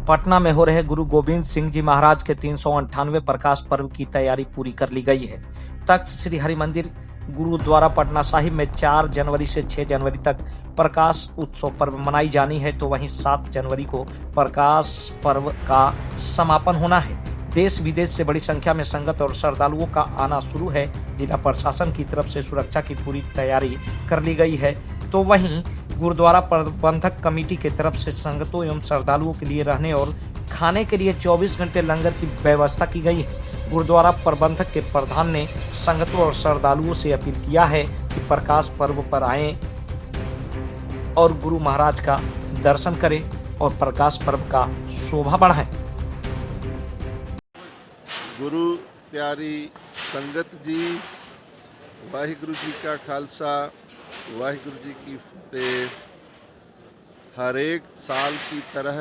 पटना में हो रहे गुरु गोविंद सिंह जी महाराज के 398वें प्रकाश पर्व की तैयारी पूरी कर ली गई है। तख्त श्री हरिमंदिर गुरुद्वारा पटना साहिब में 4 जनवरी से 6 जनवरी तक प्रकाश उत्सव पर्व मनाई जानी है, तो वहीं 7 जनवरी को प्रकाश पर्व का समापन होना है। देश विदेश से बड़ी संख्या में संगत और श्रद्धालुओं का आना शुरू है। जिला प्रशासन की तरफ से सुरक्षा की पूरी तैयारी कर ली गई है, तो वहीं गुरुद्वारा प्रबंधक कमेटी की तरफ से संगतों एवं श्रद्धालुओं के लिए रहने और खाने के लिए 24 घंटे लंगर की व्यवस्था की गई है। गुरुद्वारा प्रबंधक के प्रधान ने संगतों और श्रद्धालुओं से अपील किया है कि प्रकाश पर्व पर आएं और गुरु महाराज का दर्शन करें और प्रकाश पर्व का शोभा बढ़ाएं। गुरु प्यारी संगत जी, वाहिगुरु जी का खालसा, वाहिगुरु जी की फतेह। हर एक साल की तरह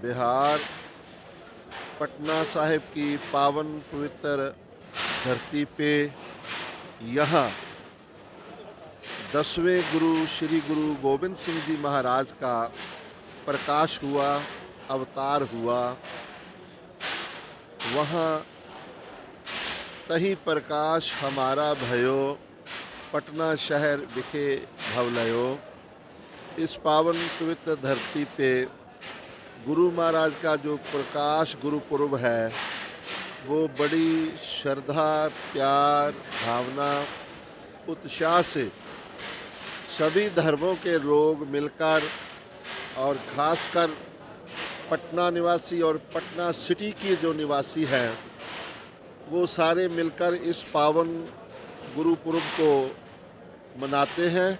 बिहार पटना साहिब की पावन पवित्र धरती पे यहाँ 10वें गुरु श्री गुरु गोविंद सिंह जी महाराज का प्रकाश हुआ, अवतार हुआ। वहाँ तही प्रकाश हमारा भयो, पटना शहर विखे भवलयो। इस पावन पवित्र धरती पे गुरु महाराज का जो प्रकाश गुरुपुरब है, वो बड़ी श्रद्धा, प्यार, भावना, उत्साह से सभी धर्मों के लोग मिलकर और ख़ासकर पटना निवासी और पटना सिटी के जो निवासी हैं, वो सारे मिलकर इस पावन गुरुपुरब को मनाते हैं।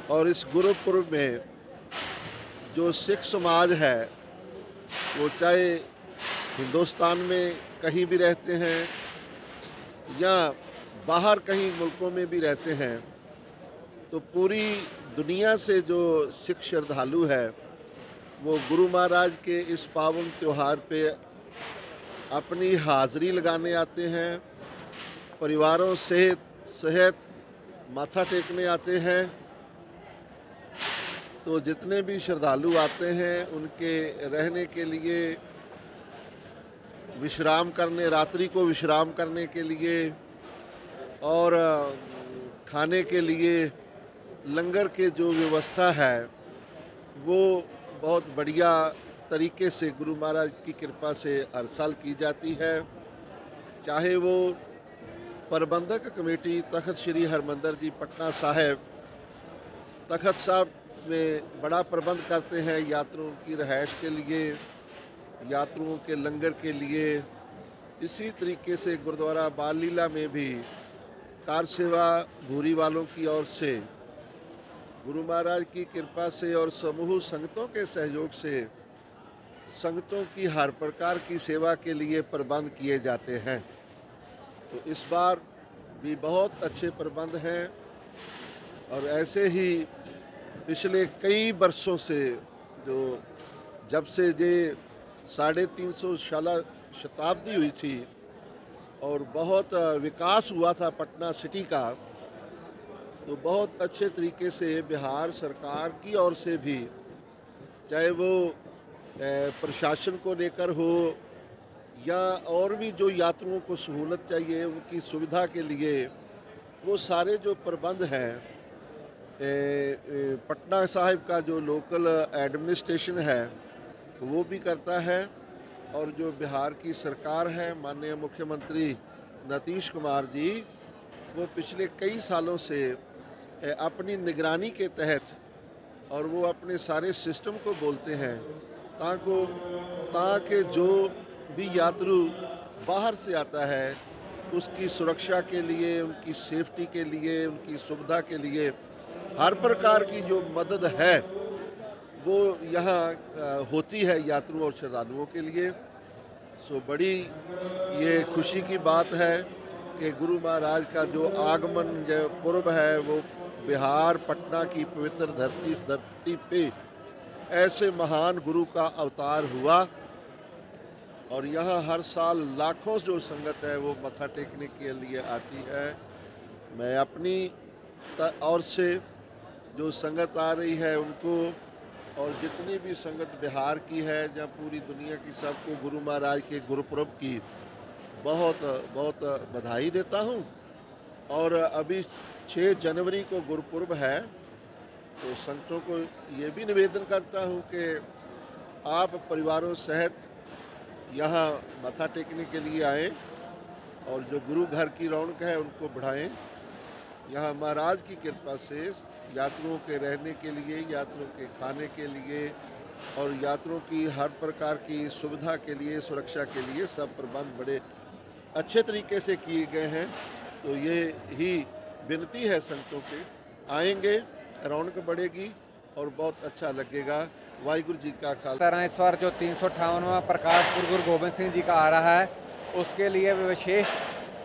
और इस गुरुपुरब में जो सिख समाज है, वो चाहे हिंदुस्तान में कहीं भी रहते हैं या बाहर कहीं मुल्कों में भी रहते हैं, तो पूरी दुनिया से जो सिख श्रद्धालु है, वो गुरु महाराज के इस पावन त्यौहार पे अपनी हाज़िरी लगाने आते हैं, परिवारों सहित माथा टेकने आते हैं। तो जितने भी श्रद्धालु आते हैं, उनके रहने के लिए, विश्राम करने, रात्रि को विश्राम करने के लिए और खाने के लिए लंगर के जो व्यवस्था है, वो बहुत बढ़िया तरीके से गुरु महाराज की कृपा से हर साल की जाती है। चाहे वो प्रबंधक कमेटी तख्त श्री हरमंदिर जी पटना साहिब, तख्त साहब में बड़ा प्रबंध करते हैं यात्रियों की रिहाइश के लिए, यात्रियों के लंगर के लिए। इसी तरीके से गुरुद्वारा बाल लीला में भी कार सेवा भूरी वालों की ओर से गुरु महाराज की कृपा से और समूह संगतों के सहयोग से संगतों की हर प्रकार की सेवा के लिए प्रबंध किए जाते हैं। तो इस बार भी बहुत अच्छे प्रबंध हैं और ऐसे ही पिछले कई वर्षों से, जो जब से ये 350 साला शताब्दी हुई थी और बहुत विकास हुआ था पटना सिटी का, तो बहुत अच्छे तरीके से बिहार सरकार की ओर से भी, चाहे वो प्रशासन को लेकर हो या और भी जो यात्रियों को सहूलत चाहिए उनकी सुविधा के लिए, वो सारे जो प्रबंध हैं, पटना साहिब का जो लोकल एडमिनिस्ट्रेशन है वो भी करता है। और जो बिहार की सरकार है, माननीय मुख्यमंत्री नीतीश कुमार जी, वो पिछले कई सालों से अपनी निगरानी के तहत, और वो अपने सारे सिस्टम को बोलते हैं ताकि जो भी यात्रु बाहर से आता है, उसकी सुरक्षा के लिए, उनकी सेफ्टी के लिए, उनकी सुविधा के लिए हर प्रकार की जो मदद है वो यहाँ होती है यात्रियों और श्रद्धालुओं के लिए। सो बड़ी ये खुशी की बात है कि गुरु महाराज का जो आगमन जो पूर्व है, वो बिहार पटना की पवित्र धरती पे ऐसे महान गुरु का अवतार हुआ। और यहाँ हर साल लाखों जो संगत है वो मत्था टेकने के लिए आती है। मैं अपनी ओर से जो संगत आ रही है उनको और जितनी भी संगत बिहार की है या पूरी दुनिया की, सबको गुरु महाराज के गुरुपुरब की बहुत बहुत बधाई देता हूँ। और अभी 6 जनवरी को गुरुपुरब है, तो संगतों को ये भी निवेदन करता हूँ कि आप परिवारों सहित यहाँ मत्था टेकने के लिए आएँ और जो गुरु घर की रौनक है उनको बढ़ाएं। यहाँ महाराज की कृपा से यात्रियों के रहने के लिए, यात्रियों के खाने के लिए और यात्रियों की हर प्रकार की सुविधा के लिए, सुरक्षा के लिए सब प्रबंध बड़े अच्छे तरीके से किए गए हैं। तो ये ही विनती है संगतों के, आएंगे, रौनक बढ़ेगी और बहुत अच्छा लगेगा। वाहिगुरु जी का खालसा। तरह इस बार जो 358वां प्रकाश पुरब गुरु गोबिंद सिंह जी का आ रहा है, उसके लिए विशेष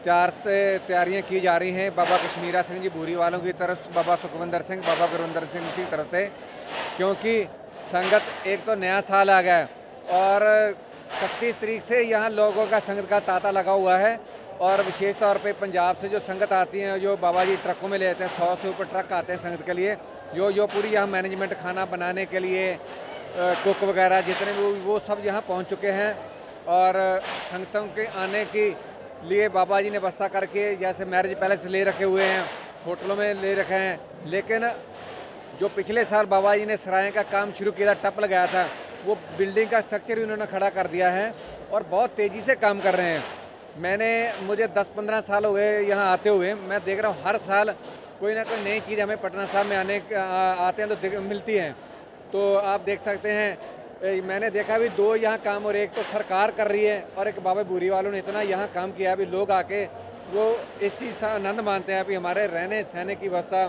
तैयारियां की जा रही हैं बाबा कश्मीरा सिंह जी भूरी वालों की तरफ से, बाबा सुखविंदर सिंह, बाबा गुरविंदर सिंह की तरफ से, क्योंकि संगत एक तो नया साल आ गया और 31 तारीख से यहाँ लोगों का संगत का तांता लगा हुआ है। और विशेष तौर पे पंजाब से जो संगत आती हैं, जो बाबा जी ट्रकों में लेते हैं, 100 से ऊपर ट्रक आते हैं संगत के लिए, जो पूरी यहाँ मैनेजमेंट खाना बनाने के लिए कुक वगैरह जितने भी वो सब यहाँ पहुँच चुके हैं। और संगतों के आने के लिए बाबा जी ने व्यवस्था करके, जैसे मैरिज पैलेस ले रखे हुए हैं, होटलों में ले रखे हैं। लेकिन जो पिछले साल बाबा जी ने सराय का काम शुरू किया था, टप लगाया था, वो बिल्डिंग का स्ट्रक्चर भी उन्होंने खड़ा कर दिया है और बहुत तेज़ी से काम कर रहे हैं। मुझे 10-15 साल हो गए यहाँ आते हुए, मैं देख रहा हूँ हर साल कोई ना कोई नई चीज़ हमें पटना साहब में आते हैं तो मिलती हैं। तो आप देख सकते हैं, मैंने देखा भी 2 यहाँ काम, और एक तो सरकार कर रही है और एक बाबा बूरी वालों ने इतना यहाँ काम किया है। अभी लोग आके वो इस चीज़ का आनंद मानते हैं। अभी हमारे रहने सहने की व्यवस्था,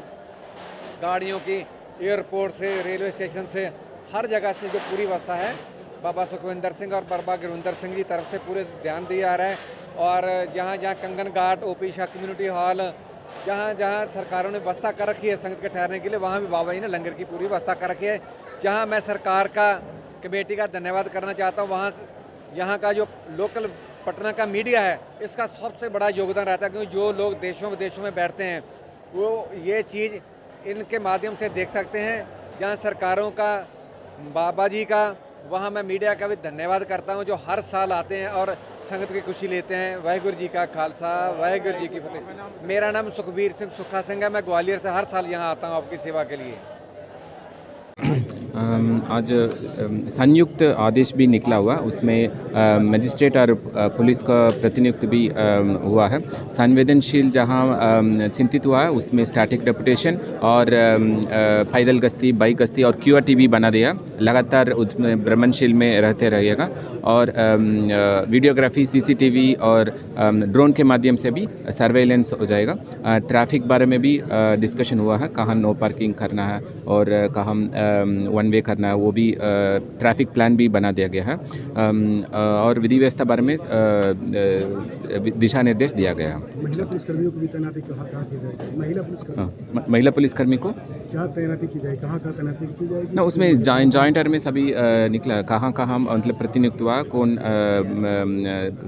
गाड़ियों की, एयरपोर्ट से, रेलवे स्टेशन से, हर जगह से जो पूरी व्यवस्था है, बाबा सुखविंदर सिंह और बाबा गुरविंदर सिंह जी तरफ से पूरे ध्यान दिया जा रहा है। और जहाँ जहाँ Kangan Ghat, OP Shah community hall, जहाँ जहाँ सरकारों ने व्यवस्था कर रखी है संगत के ठहरने के लिए, वहाँ भी बाबा जी ने लंगर की पूरी व्यवस्था कर रखी है। जहाँ मैं सरकार का, कमेटी का धन्यवाद करना चाहता हूँ, वहाँ यहाँ का जो लोकल पटना का मीडिया है, इसका सबसे बड़ा योगदान रहता है, क्योंकि जो लोग देशों विदेशों में बैठते हैं वो ये चीज़ इनके माध्यम से देख सकते हैं। जहाँ सरकारों का, बाबा जी का, वहाँ मैं मीडिया का भी धन्यवाद करता हूँ, जो हर साल आते हैं और संगत की खुशी लेते हैं। वाहिगुरु जी का खालसा, वाहिगुरु जी की फतेह। मेरा नाम सुखबीर सिंह सुखा सिंह है, मैं ग्वालियर से हर साल यहाँ आता हूँ आपकी सेवा के लिए। आज संयुक्त आदेश भी निकला हुआ, उसमें मजिस्ट्रेट और पुलिस का प्रतिनियुक्त भी हुआ है। संवेदनशील जहां चिंतित हुआ है उसमें स्टैटिक डेपुटेशन और पैदल गश्ती, बाइक गश्ती और QRT भी बना दिया, लगातार उसमें भ्रमणशील में रहते रहिएगा। और वीडियोग्राफी, CCTV और ड्रोन के माध्यम से भी सर्वेलेंस हो जाएगा। ट्रैफिक बारे में भी डिस्कशन हुआ है, कहाँ नो पार्किंग करना है और कहाँ वन वे करना है, वो भी ट्रैफिक प्लान भी बना दिया गया है। और विधि व्यवस्था बारे में दिशा निर्देश दिया गया है। महिला पुलिसकर्मियों को भी तैनाती कहाँ की जाएगी? महिला पुलिसकर्मी को क्या तैनाती की जाएगी, कहाँ तैनाती की जाएगी? ना, उसमें जॉइंटर में सभी निकला, कहाँ कहाँ मतलब प्रतिनियुक्त हुआ, कौन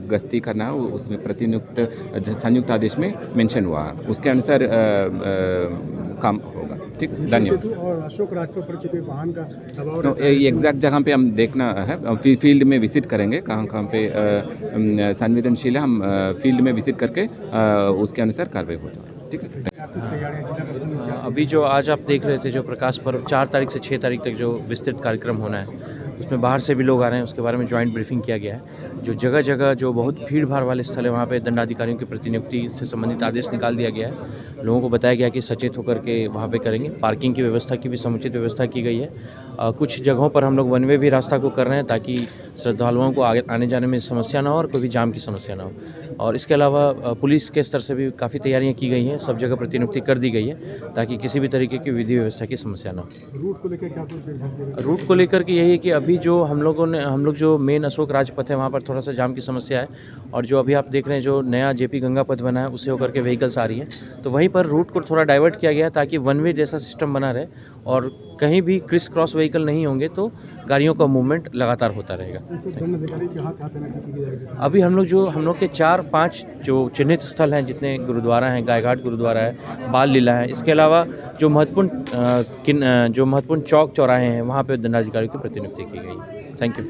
गश्ती करना है, उसमें प्रतिनियुक्त संयुक्त आदेश में मेंशन हुआ है, उसके अनुसार काम होगा। ठीक, धन्यवाद। और अशोक राजपथ पर चुके वाहन का दबाव एग्जैक्ट जगह पे हम देखना है, फील्ड में विजिट करेंगे, कहाँ कहाँ पे संवेदनशील है, हम फील्ड में विजिट करके उसके अनुसार कार्रवाई होता है। ठीक है। अभी जो आज आप देख रहे थे, जो प्रकाश पर्व 4 तारीख से 6 तारीख तक जो विस्तृत कार्यक्रम होना है, उसमें बाहर से भी लोग आ रहे हैं, उसके बारे में जॉइंट ब्रीफिंग किया गया है। जो जगह जगह जो बहुत भीड़ भाड़ वाले स्थल है, वहाँ पे दंडाधिकारियों की प्रतिनियुक्ति से संबंधित आदेश निकाल दिया गया है। लोगों को बताया गया कि सचेत होकर के वहाँ पे करेंगे। पार्किंग की व्यवस्था की भी समुचित व्यवस्था की गई है। कुछ जगहों पर हम लोग वन वे भी रास्ता को कर रहे हैं, ताकि श्रद्धालुओं को आगे आने जाने में समस्या ना हो और कोई भी जाम की समस्या ना हो। और इसके अलावा पुलिस के स्तर से भी काफ़ी तैयारियाँ की गई हैं, सब जगह प्रतिनियुक्ति कर दी गई है, ताकि किसी भी तरीके की विधि व्यवस्था की समस्या ना हो। रूट को लेकर क्या कुछ? रूट को लेकर के यही है कि अभी जो हम लोग जो मेन अशोक राजपथ है, वहाँ पर थोड़ा सा जाम की समस्या है। और जो अभी आप देख रहे हैं, जो नया JP गंगा पथ बना है, उससे होकर के व्हीकल्स आ रही हैं, तो वहीं पर रूट को थोड़ा डाइवर्ट किया गया है, ताकि वन वे जैसा सिस्टम बना रहे और कहीं भी क्रिस क्रॉस व्हीकल नहीं होंगे, तो गाड़ियों का मूवमेंट लगातार होता रहेगा। इससे दंडाधिकारी के हाथ तैनाती की जाएगी। अभी हम लोग के 4-5 जो चिन्हित स्थल हैं, जितने गुरुद्वारा हैं, गायघाट गुरुद्वारा है, बाल लीला है, इसके अलावा जो महत्वपूर्ण चौक चौराहे हैं, वहाँ पे दंडाधिकारी की प्रतिनियुक्ति की गई। Thank you.